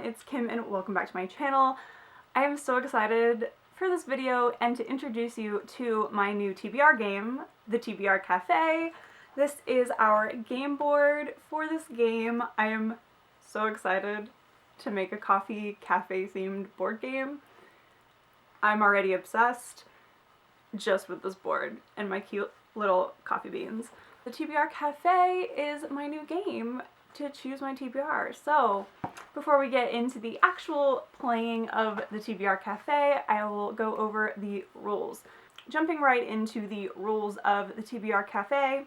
it's Kim and welcome back to my channel. I am so excited for this video and to introduce you to my new TBR game, the TBR Cafe. This is our game board for this game. I am so excited to make a coffee cafe themed board game. I'm already obsessed just with this board and my cute little coffee beans. The TBR Cafe is my new game to choose my TBR. So before we get into the actual playing of the TBR Cafe, I will go over the rules. Jumping right into the rules of the TBR Cafe,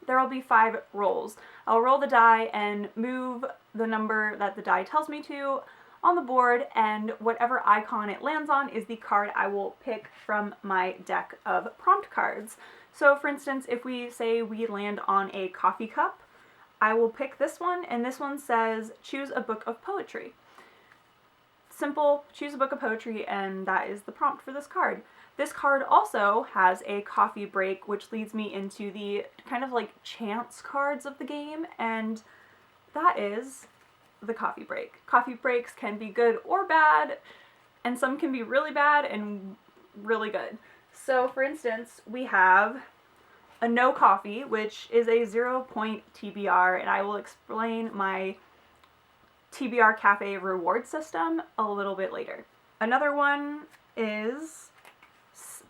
there will be 5 rolls. I'll roll the die and move the number that the die tells me to on the board, and whatever icon it lands on is the card I will pick from my deck of prompt cards. So for instance, if we say we land on a coffee cup, I will pick this one, and this one says choose a book of poetry. Simple, choose a book of poetry, and that is the prompt for this card. This card also has a coffee break, which leads me into the kind of like chance cards of the game, and that is the coffee break. Coffee breaks can be good or bad, and some can be really bad and really good. So for instance, we have a no coffee, which is a 0-point TBR, and I will explain my TBR Cafe reward system a little bit later. Another one is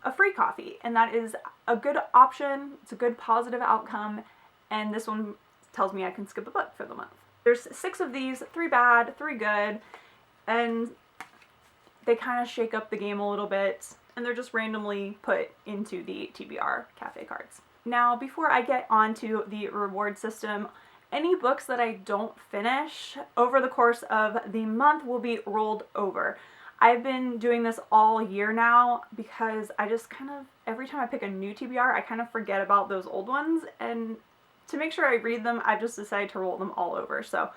a free coffee, and that is a good option. It's a good positive outcome, and this one tells me I can skip a book for the month. There's 6 of these, 3 bad, 3 good, and they kind of shake up the game a little bit, and they're just randomly put into the TBR Cafe cards. Now, before I get onto the reward system, any books that I don't finish over the course of the month will be rolled over. I've been doing this all year now because I just kind of, every time I pick a new TBR, I kind of forget about those old ones, and to make sure I read them, I've just decided to roll them all over. So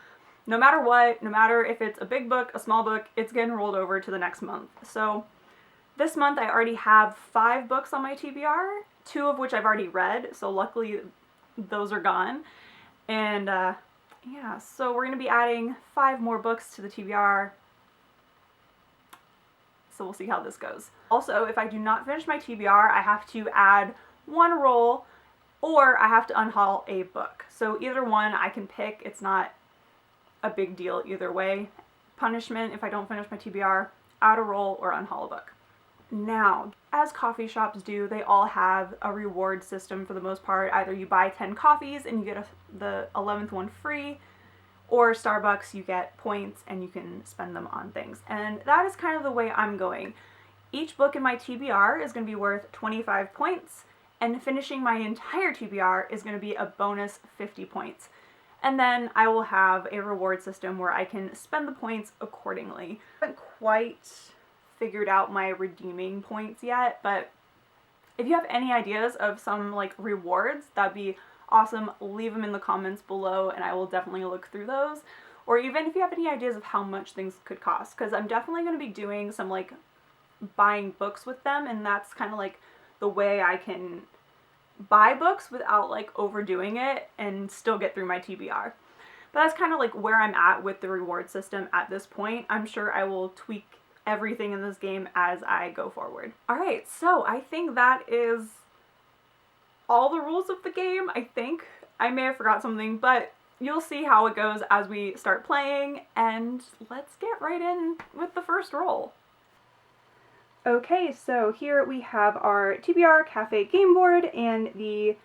no matter what, no matter if it's a big book, a small book, it's getting rolled over to the next month. So this month I already have 5 books on my TBR, 2 of which I've already read, so luckily those are gone. And yeah, so we're going to be adding 5 more books to the TBR, so we'll see how this goes. Also, if I do not finish my TBR, I have to add 1 roll, or I have to unhaul a book. So either one I can pick. It's not a big deal either way. Punishment if I don't finish my TBR, add a roll or unhaul a book. Now, as coffee shops do, they all have a reward system for the most part. Either you buy 10 coffees and you get the 11th one free, or Starbucks, you get points and you can spend them on things. And that is kind of the way I'm going. Each book in my TBR is going to be worth 25 points, and finishing my entire TBR is going to be a bonus 50 points. And then I will have a reward system where I can spend the points accordingly. I haven't quite figured out my redeeming points yet, but if you have any ideas of some like rewards, that'd be awesome. Leave them in the comments below and I will definitely look through those. Or even if you have any ideas of how much things could cost, because I'm definitely going to be doing some like buying books with them, and that's kind of like the way I can buy books without like overdoing it and still get through my TBR. But that's kind of like where I'm at with the reward system at this point. I'm sure I will tweak everything in this game as I go forward. Alright, so I think that is all the rules of the game, I think. I may have forgot something, but you'll see how it goes as we start playing, and let's get right in with the first roll. Okay, so here we have our TBR Cafe game board and the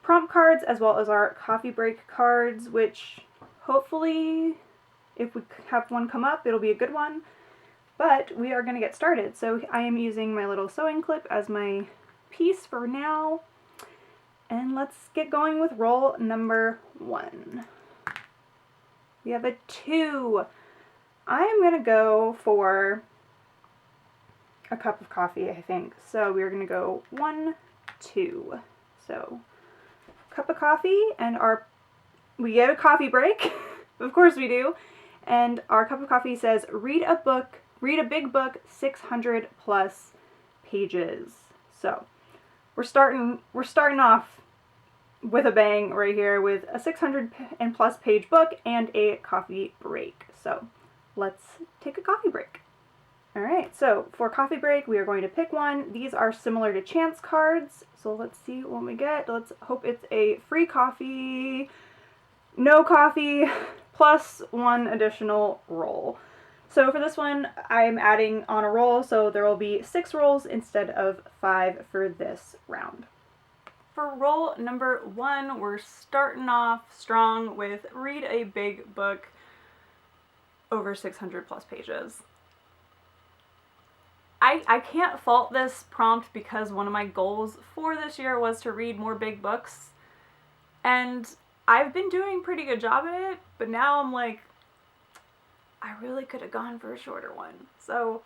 prompt cards, as well as our coffee break cards, which hopefully, if we have one come up, it'll be a good one. But we are going to get started. So I am using my little sewing clip as my piece for now. And let's get going with roll number 1. We have a 2. I am going to go for a cup of coffee, I think. So we're going to go 1, 2. So cup of coffee, and we get a coffee break. Of course we do. And our cup of coffee says read a big book, 600 plus pages. So we're starting off with a bang right here with a 600 and plus page book and a coffee break. So let's take a coffee break. Alright, so for coffee break, we are going to pick one. These are similar to chance cards, so let's see what we get. Let's hope it's a free coffee, no coffee, plus one additional roll. So for this one, I'm adding on a roll, so there will be 6 rolls instead of 5 for this round. For roll number 1, we're starting off strong with read a big book over 600 plus pages. I can't fault this prompt because one of my goals for this year was to read more big books, and I've been doing a pretty good job at it, but now I'm like, I really could have gone for a shorter one. So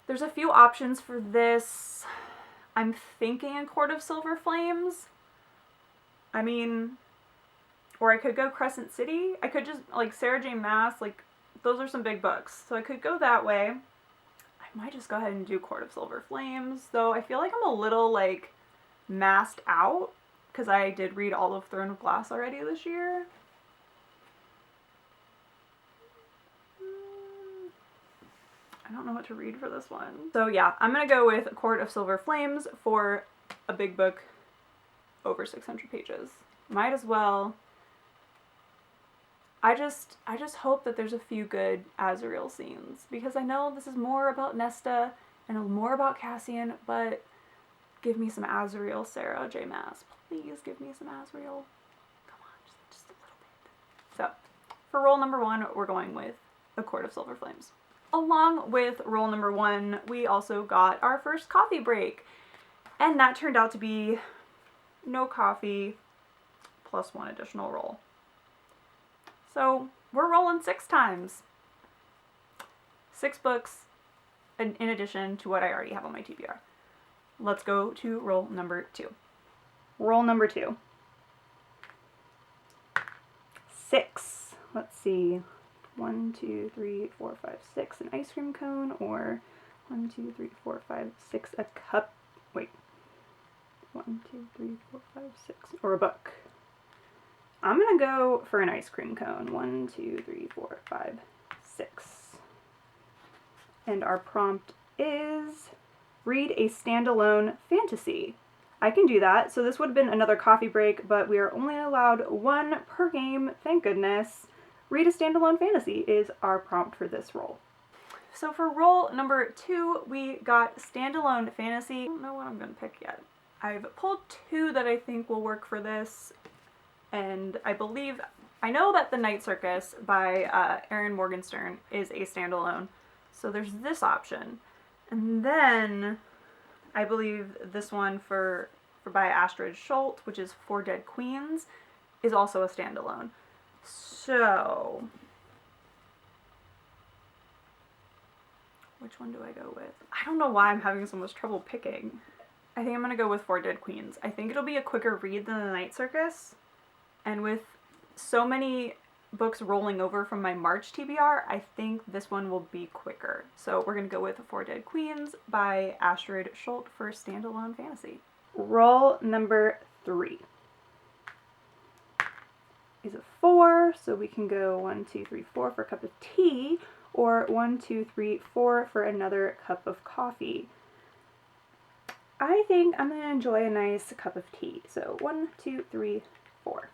there's a few options for this. I'm thinking A Court of Silver Flames. I mean, or I could go Crescent City. I could just, like, Sarah J. Maas, like, those are some big books. So I could go that way. I might just go ahead and do Court of Silver Flames, though I feel like I'm a little, like, masked out, because I did read all of Throne of Glass already this year. I don't know what to read for this one. So yeah, I'm gonna go with Court of Silver Flames for a big book over 600 pages. Might as well. I just hope that there's a few good Azrael scenes, because I know this is more about Nesta and more about Cassian, but give me some Azrael, Sarah J. Maas. Please give me some Azrael. Come on, just a little bit. So, for roll number 1, we're going with A Court of Silver Flames. Along with roll number 1, we also got our first coffee break, and that turned out to be no coffee plus 1 additional roll. So we're rolling 6 times. 6 books in addition to what I already have on my TBR. Let's go to roll number 2. Roll number 2. 6. Let's see. 1, 2, 3, 4, 5, 6. An ice cream cone, or 1, 2, 3, 4, 5, 6. A cup. Wait. 1, 2, 3, 4, 5, 6. Or a book. I'm gonna go for an ice cream cone. 1, 2, 3, 4, 5, 6. And our prompt is read a standalone fantasy. I can do that. So this would have been another coffee break, but we are only allowed 1 per game, thank goodness. Read a standalone fantasy is our prompt for this roll. So for roll number 2, we got standalone fantasy. I don't know what I'm gonna pick yet. I've pulled 2 that I think will work for this. And I know that The Night Circus by Erin Morgenstern is a standalone. So there's this option. And then I believe this one by Astrid Schultz, which is 4 Dead Queens, is also a standalone. So which one do I go with? I don't know why I'm having so much trouble picking. I think I'm gonna go with 4 Dead Queens. I think it'll be a quicker read than The Night Circus. And with so many books rolling over from my March TBR, I think this one will be quicker. So we're going to go with 4 Dead Queens by Astrid Schultz for standalone fantasy. Roll number 3 is a 4, so we can go 1, 2, 3, 4 for a cup of tea, or 1, 2, 3, 4 for another cup of coffee. I think I'm going to enjoy a nice cup of tea. So 1, 2, 3, 4.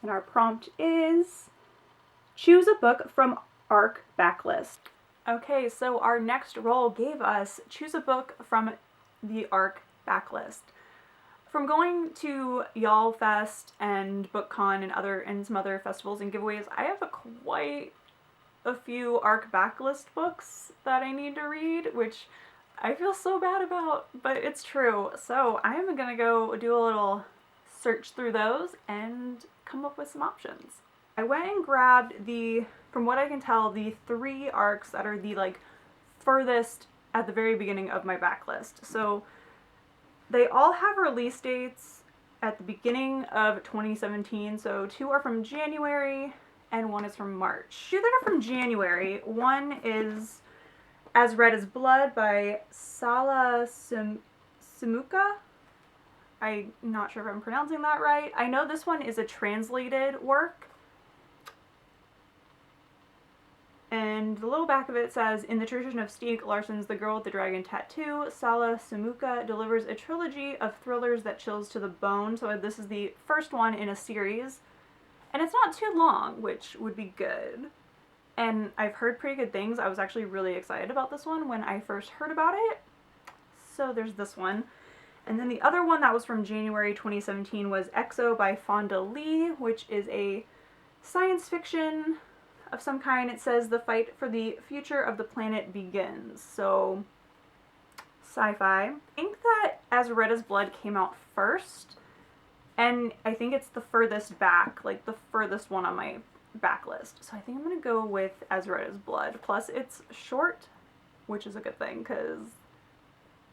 And our prompt is choose a book from ARC Backlist. Okay, so our next roll gave us choose a book from the ARC Backlist. From going to Y'all Fest and BookCon and some other festivals and giveaways, I have quite a few ARC Backlist books that I need to read, which I feel so bad about, but it's true. So I'm gonna go do a little search through those and come up with some options. I went and grabbed from what I can tell, the 3 ARCs that are the furthest at the very beginning of my backlist. So they all have release dates at the beginning of 2017. So 2 are from January and 1 is from March. 2 that are from January. 1 is As Red as Blood by Sala Simuka. I'm not sure if I'm pronouncing that right. I know this one is a translated work. And the little back of it says, in the tradition of Stieg Larsson's The Girl with the Dragon Tattoo, Sala Samuka delivers a trilogy of thrillers that chills to the bone. So this is the first one in a series. And it's not too long, which would be good. And I've heard pretty good things. I was actually really excited about this one when I first heard about it. So there's this one. And then the other one that was from January 2017 was EXO by Fonda Lee, which is a science fiction of some kind. It says the fight for the future of the planet begins. So sci-fi. I think that As Red as Blood came out first, and I think it's the furthest back, like the furthest one on my backlist. So I think I'm gonna go with As Red as Blood. Plus it's short, which is a good thing because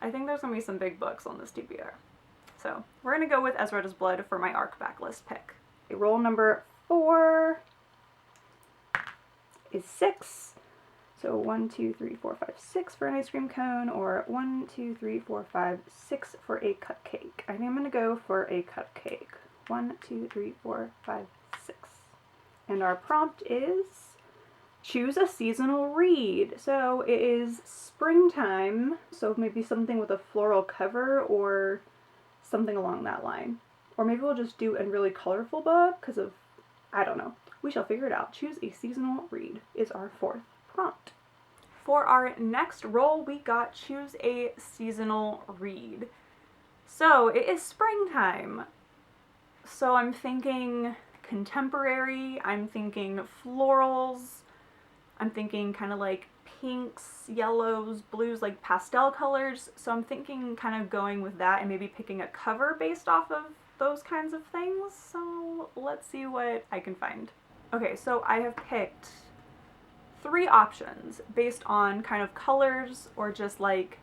I think there's gonna be some big books on this TBR. So we're gonna go with As Red as Blood for my ARC Backlist pick. Roll number 4 is 6. So 1, 2, 3, 4, 5, 6 for an ice cream cone, or 1, 2, 3, 4, 5, 6 for a cupcake. I think I'm gonna go for a cupcake. 1, 2, 3, 4, 5, 6. And our prompt is choose a seasonal read. So it is springtime, so maybe something with a floral cover or something along that line. Or maybe we'll just do a really colorful book because of, I don't know. We shall figure it out. Choose a seasonal read is our 4th prompt. For our next roll, we got choose a seasonal read. So it is springtime. So I'm thinking contemporary, I'm thinking florals, I'm thinking kind of like pinks, yellows, blues, like pastel colors. So I'm thinking kind of going with that and maybe picking a cover based off of those kinds of things. So let's see what I can find. Okay, so I have picked 3 options based on kind of colors or just like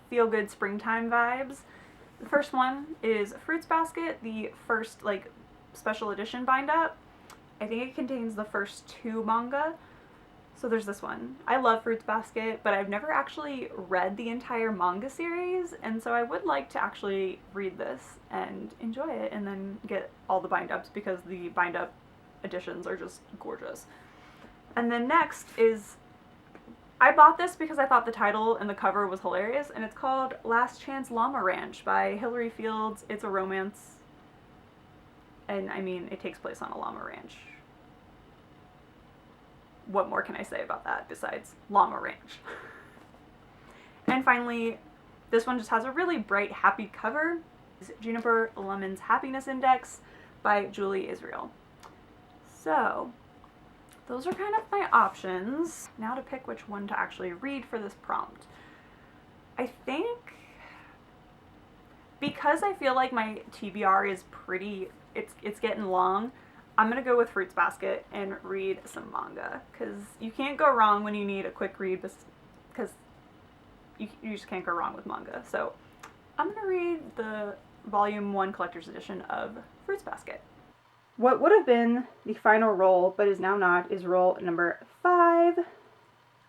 feel-good springtime vibes. The first one is Fruits Basket, the first like special edition bind-up. I think it contains the first 2 manga. So there's this one. I love Fruits Basket, but I've never actually read the entire manga series, and so I would like to actually read this and enjoy it and then get all the bind-ups because the bind-up editions are just gorgeous. And then next is, I bought this because I thought the title and the cover was hilarious, and it's called Last Chance Llama Ranch by Hilary Fields. It's a romance, and I mean, it takes place on a llama ranch. What more can I say about that besides llama ranch? And finally, this one just has a really bright, happy cover. It's Juniper Lemon's Happiness Index by Julie Israel. So those are kind of my options. Now to pick which one to actually read for this prompt. I think because I feel like my TBR is pretty, it's getting long, I'm gonna go with Fruits Basket and read some manga, because you can't go wrong when you need a quick read, because you just can't go wrong with manga. So I'm gonna read the Volume 1 Collector's Edition of Fruits Basket. What would have been the final roll, but is now not, is roll number 5.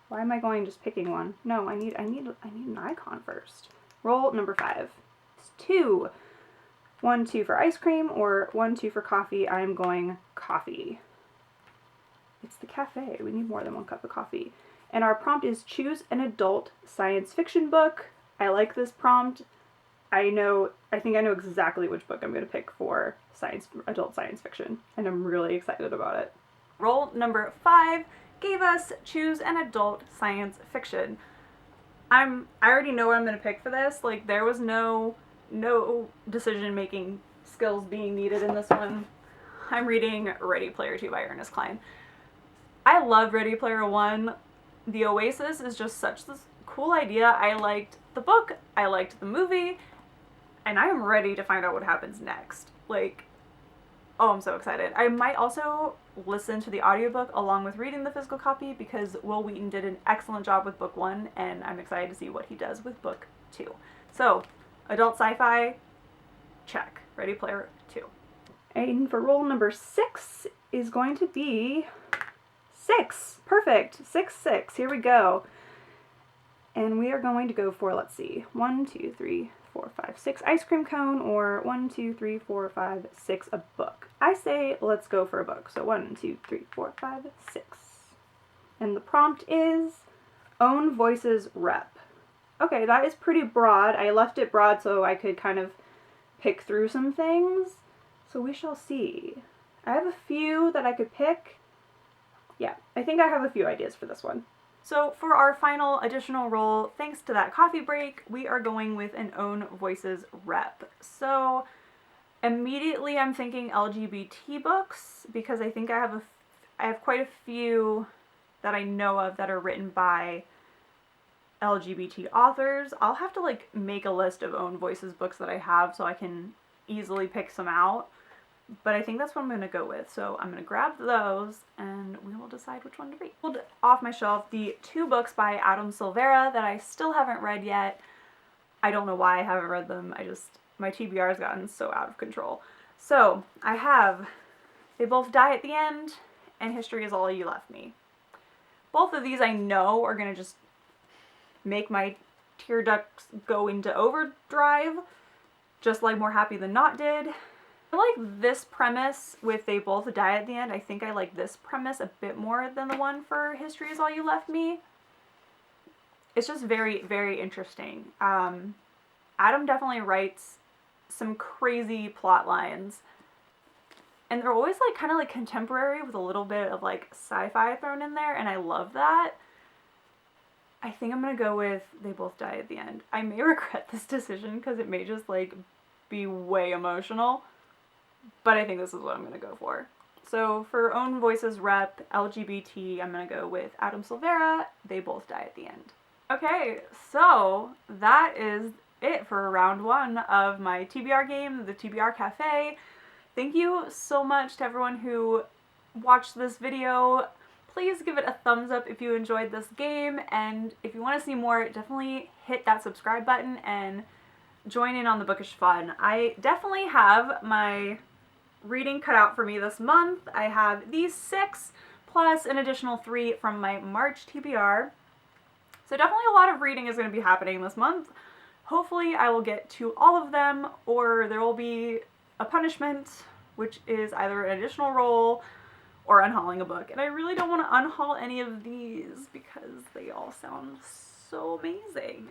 Why am I going just picking one? No, I need an icon first. Roll number 5. It's 2. 1, 2 for ice cream, or 1, 2 for coffee. I'm going coffee. It's the cafe. We need more than 1 cup of coffee. And our prompt is choose an adult science fiction book. I like this prompt. I think I know exactly which book I'm going to pick for adult science fiction, and I'm really excited about it. Roll number 5 gave us choose an adult science fiction. I already know what I'm going to pick for this. Like, there was no decision-making skills being needed in this one. I'm reading Ready Player 2 by Ernest Cline. I love Ready Player 1. The Oasis is just such this cool idea. I liked the book, I liked the movie, and I am ready to find out what happens next. Like, oh, I'm so excited. I might also listen to the audiobook along with reading the physical copy because Will Wheaton did an excellent job with book 1, and I'm excited to see what he does with book 2. So, adult sci-fi, check. Ready Player 2. And for roll number 6 is going to be 6. Perfect. 6, 6. Here we go. And we are going to go for, let's see, 1, 2, 3, 4, 5, 6 ice cream cone, or 1, 2, 3, 4, 5, 6 a book. I say let's go for a book. So 1, 2, 3, 4, 5, 6. And the prompt is own voices rep. Okay, that is pretty broad. I left it broad so I could kind of pick through some things. So we shall see. I have a few that I could pick. Yeah, I think I have a few ideas for this one. So for our final additional roll, thanks to that coffee break, we are going with an own voices rep. So immediately I'm thinking LGBT books because I think I have quite a few that I know of that are written by LGBT authors. I'll have to like make a list of own voices books that I have so I can easily pick some out. But I think that's what I'm going to go with. So I'm going to grab those and we will decide which one to read. Pulled off my shelf the 2 books by Adam Silvera that I still haven't read yet. I don't know why I haven't read them. My TBR has gotten so out of control. So I have They Both Die at the End and History Is All You Left Me. Both of these I know are going to just make my tear ducts go into overdrive, just like More Happy Than Not did. I like this premise with They Both Die at the End. I think I like this premise a bit more than the one for History Is All You Left Me. It's just very, very interesting. Adam definitely writes some crazy plot lines. And they're always like kind of like contemporary with a little bit of like sci-fi thrown in there, and I love that. I think I'm gonna go with They Both Die at the End. I may regret this decision because it may just like be way emotional. But I think this is what I'm going to go for. So for own voices rep, LGBT, I'm going to go with Adam Silvera, They Both Die at the End. Okay, so that is it for round 1 of my TBR game, the TBR Cafe. Thank you so much to everyone who watched this video. Please give it a thumbs up if you enjoyed this game, and if you want to see more, definitely hit that subscribe button and join in on the bookish fun. I definitely have my reading cut out for me this month. I have these 6 plus an additional 3 from my March TBR. So definitely a lot of reading is going to be happening this month. Hopefully I will get to all of them, or there will be a punishment, which is either an additional roll or unhauling a book. And I really don't want to unhaul any of these because they all sound so amazing.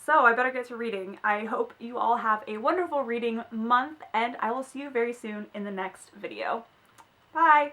So I better get to reading. I hope you all have a wonderful reading month, and I will see you very soon in the next video. Bye!